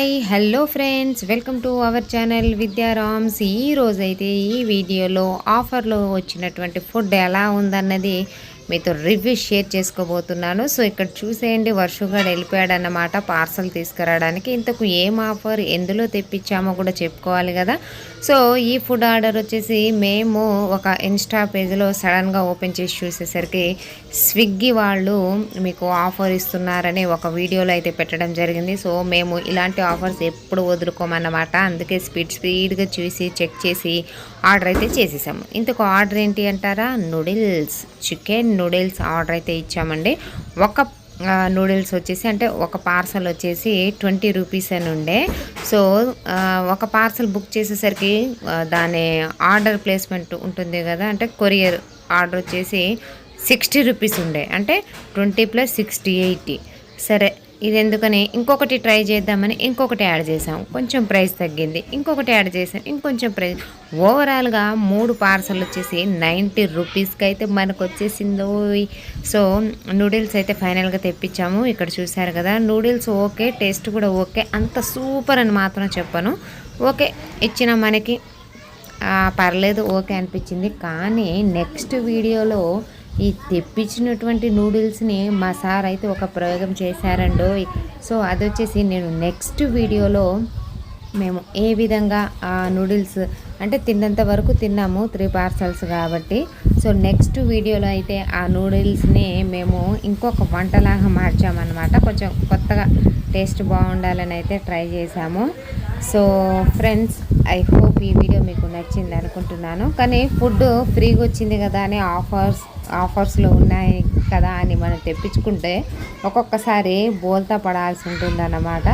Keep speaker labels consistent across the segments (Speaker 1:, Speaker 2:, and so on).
Speaker 1: Hi hello friends, welcome to our channel Vidyarams. ఈరోజైతే ఈ వీడియోలో ఆఫర్లో వచ్చినటువంటి ఫుడ్ ఎలా ఉందన్నది మీతో రివ్యూ షేర్ చేసుకోబోతున్నాను. సో ఇక్కడ చూసేయండి, వర్షగాడు వెళ్ళిపోయాడన్నమాట పార్సల్ తీసుకురావడానికి. ఇంతకు ఏం ఆఫర్, ఎందులో తెప్పించామో కూడా చెప్పుకోవాలి కదా. సో ఈ ఫుడ్ ఆర్డర్ వచ్చేసి మేము ఒక ఇన్స్టా పేజ్లో సడన్గా ఓపెన్ చేసి చూసేసరికి స్విగ్గీ వాళ్ళు మీకు ఆఫర్ ఇస్తున్నారని ఒక వీడియోలో అయితే పెట్టడం జరిగింది. సో మేము ఇలాంటి ఆఫర్స్ ఎప్పుడు వదులుకోమన్నమాట. అందుకే స్పీడ్గా చూసి చెక్ చేసి ఆర్డర్ అయితే చేసేసాము. ఇంతకు ఆర్డర్ ఏంటి అంటారా, నూడిల్స్, చికెన్ నూడిల్స్ ఆర్డర్ అయితే ఇచ్చామండి. ఒక నూడిల్స్ వచ్చేసి అంటే ఒక పార్సల్ వచ్చేసి 20 రూపీస్ అని ఉండే. సో ఒక పార్సల్ బుక్ చేసేసరికి దాని ఆర్డర్ ప్లేస్మెంట్ ఉంటుంది కదా, అంటే కొరియర్ ఆర్డర్ వచ్చేసి 60 రూపీస్ ఉండే, అంటే 20 + 60 80. సరే ఇది ఎందుకని ఇంకొకటి ట్రై చేద్దామని ఇంకొకటి యాడ్ చేసాం, కొంచెం ప్రైస్ తగ్గింది. ఇంకొకటి యాడ్ చేసాం, ఇంకొంచెం ప్రైస్. ఓవరాల్గా 3 పార్సల్ వచ్చేసి 90 రూపీస్కి అయితే మనకు వచ్చేసిందో. సో నూడిల్స్ అయితే ఫైనల్గా తెప్పించాము. ఇక్కడ చూసారు కదా, నూడిల్స్ ఓకే, టేస్ట్ కూడా ఓకే, అంత సూపర్ అని మాత్రం చెప్పను. ఓకే ఇచ్చిన మనకి పర్లేదు, ఓకే అనిపించింది. కానీ నెక్స్ట్ వీడియోలో ఈ తెప్పించినటువంటి నూడిల్స్ని మా సార్ అయితే ఒక ప్రయోగం చేశారండో. సో అది వచ్చేసి నేను నెక్స్ట్ వీడియోలో మేము ఏ విధంగా ఆ నూడిల్స్ అంటే తిన్నంత వరకు తిన్నాము, 3 పార్సల్స్ కాబట్టి. సో నెక్స్ట్ వీడియోలో అయితే ఆ నూడిల్స్ని మేము ఇంకొక వంటలాగా మార్చామన్నమాట. కొంచెం కొత్తగా టేస్ట్ బాగుండాలని అయితే ట్రై చేశాము. సో ఫ్రెండ్స్, ఐ హోప్ ఈ వీడియో మీకు నచ్చింది అనుకుంటున్నాను. కానీ ఫుడ్ ఫ్రీగా వచ్చింది కదా అని ఆఫర్స్లో ఉన్నాయి కదా అని మనం తెప్పించుకుంటే ఒక్కొక్కసారి బోల్తా పడాల్సి ఉంటుందన్నమాట.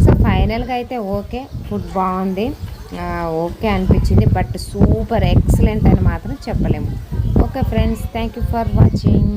Speaker 1: సో ఫైనల్గా అయితే ఓకే, ఫుడ్ బాగుంది, ఓకే అనిపించింది. బట్ సూపర్ ఎక్సలెంట్ అని మాత్రం చెప్పలేము. Okay friends, thank you for watching.